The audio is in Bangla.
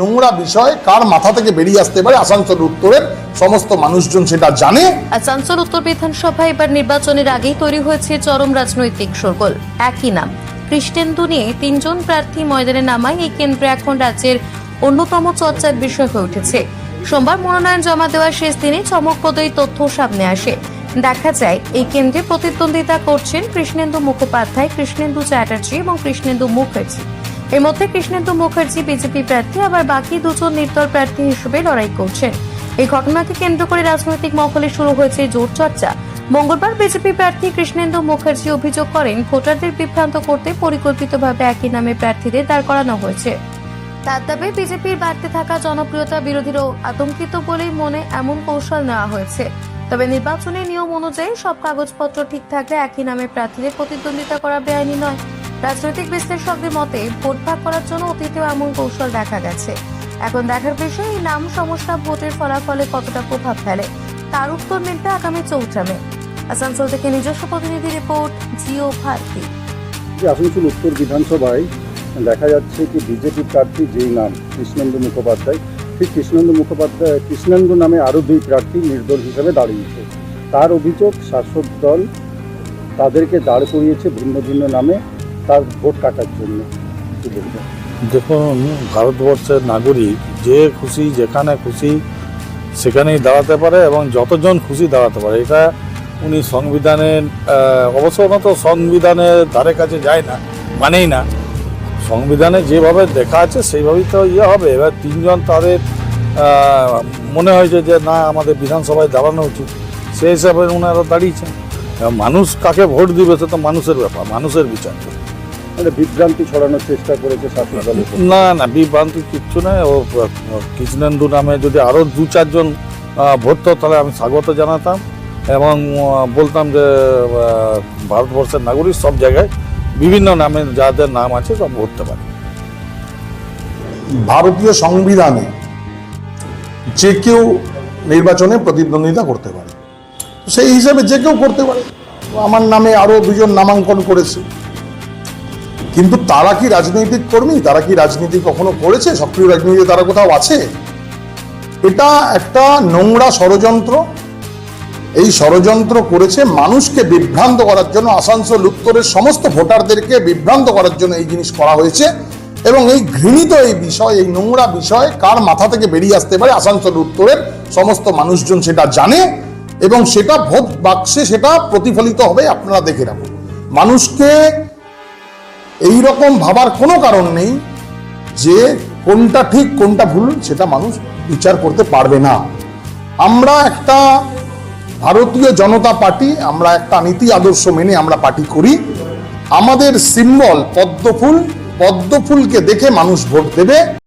নোংরা বিষয় কার মাথা থেকে বেরিয়ে আসতে পারে আসানসোল উত্তরের সমস্ত মানুষজন সেটা জানে। আসানসোল উত্তর বিধানসভায় এবার নির্বাচনের আগেই তৈরি হয়েছে চরম রাজনৈতিক শোরগোল। একই নাম কৃষ্ণেন্দু নিয়ে 3 জন প্রার্থী ময়দানে নামায় এই কেন্দ্রে এখন রাজ্যের অন্যতম চর্চার বিষয় হয়ে উঠেছে। সোমবার মনোনয়ন জমা দেওয়ার শেষ দিনে চমকপ্রদ এই তথ্য সামনে আসে। দেখা যায় এই কেন্দ্রে প্রতিদ্বন্দ্বিতা করছেন কৃষ্ণেন্দু মুখোপাধ্যায়, কৃষ্ণেন্দু চ্যাটার্জি এবং কৃষ্ণেন্দু মুখার্জি। এর মধ্যে কৃষ্ণেন্দু মুখার্জি বিজেপি প্রার্থী, আবার বাকি 2 জন নির্দল প্রার্থী হিসেবে লড়াই করছেন। এই ঘটনাকে কেন্দ্র করে রাজনৈতিক মহলে শুরু হয়েছে জোর চর্চা। মঙ্গলবার বিজেপি প্রার্থী কৃষ্ণেন্দু মুখার্জি অভিযোগ করেন, ভোটারদের বিভ্রান্ত করতে পরিকল্পিতভাবে একই নামে প্রার্থীদের দাঁড় করানো হয়েছে। তার দাবি, বিজেপির বাড়তে থাকা জনপ্রিয়তা বিরোধীরাও আতঙ্কিত বলেই মনে এমন কৌশল নেওয়া হয়েছে। তবে নির্বাচনের নিয়ম অনুযায়ী সব কাগজপত্র ঠিক থাকলে একই নামে প্রার্থীদের প্রতিদ্বন্দ্বিতা করা বেআইনি নয়। রাজনৈতিক বিশ্লেষকদের মতে ভোট ভাগ করার জন্য অতীতেও এমন কৌশল দেখা গেছে। এখন দেখার বিষয় এই নাম সমস্যা ভোটের ফলাফলে কতটা প্রভাব ফেলে, তার উত্তর মিলবে আগামী 4 মে। আসানসোল থেকে নিজস্ব প্রতিনিধি রিপোর্ট, জিও ভারতী। আসানসোল উত্তর বিধানসভায় দেখা যাচ্ছে কি বিজেপি প্রার্থী যেই নাম কৃষ্ণেন্দু মুখোপাধ্যায়, ঠিক কৃষ্ণেন্দু নামে আরও 2 প্রার্থী নির্দল হিসেবে দাঁড়িয়েছে। তার অভিযোগ শাসক দল তাদেরকে দাঁড় করিয়েছে ভিন্ন ভিন্ন নামে তার ভোট কাটার জন্য। কি বলবেন? দেখুন, ভারতবর্ষের নাগরিক যে খুশি যেখানে খুশি সেখানেই দাঁড়াতে পারে এবং যতজন খুশি দাঁড়াতে পারে। এটা উনি সংবিধানের অবশ্য ওনা তো সংবিধানের ধারে কাছে যায় না, মানেই না। সংবিধানে যেভাবে দেখা আছে সেইভাবেই তো হবে। এবার 3 জন তাদের মনে হয়েছে যে না আমাদের বিধানসভায় দাঁড়ানো উচিত, সেই হিসাবে ওনারা দাঁড়িয়েছেন। মানুষ কাকে ভোট দিবে সে তো মানুষের ব্যাপার, মানুষের বিচার। মানে বিভ্রান্তি ছড়ানোর চেষ্টা করেছে শাসক দল। না বিভ্রান্তি কিচ্ছু নয়। ও কৃষ্ণেন্দু নামে যদি আরও 2-4 জন ভরতো তাহলে আমি স্বাগত জানাতাম এবং বলতাম যে ভারতবর্ষের নাগরিক সব জায়গায় বিভিন্ন নামে যাদের নাম আছে সব ভরতে পারে। ভারতীয় সংবিধানে যে কেউ নির্বাচনে প্রতিদ্বন্দ্বিতা করতে পারে, সেই হিসাবে যে কেউ করতে পারে। আমার নামে আরো 2 জন নামাঙ্কন করেছে, কিন্তু তারা কি রাজনৈতিক কর্মী? তারা কি রাজনীতি কখনো করেছে? সক্রিয় রাজনীতি তারা কোথাও আছে? এটা একটা নোংরা ষড়যন্ত্র। এই ষড়যন্ত্র করেছে মানুষকে বিভ্রান্ত করার জন্য, আসানসোল উত্তরের সমস্ত ভোটারদেরকে বিভ্রান্ত করার জন্য এই জিনিস করা হয়েছে। এবং এই ঘৃণিত এই বিষয়, এই নোংরা বিষয় কার মাথা থেকে বেরিয়ে আসতে পারে আসানসোল উত্তরের সমস্ত মানুষজন সেটা জানে এবং সেটা ভোট বাক্সে সেটা প্রতিফলিত হবে। আপনারা দেখে রাখুন। মানুষকে এই রকম ভাবার কোনো কারণ নেই যে কোনটা ঠিক কোনটা ভুল, সেটা মানুষ বিচার করতে পারবে না। আমরা একটা ভারতীয় জনতা পার্টি, আমরা একটা নীতি আদর্শ মেনে আমরা পার্টি করি। আমাদের সিম্বল পদ্মফুল, পদ্মফুলকে দেখে মানুষ ভোট দেবে।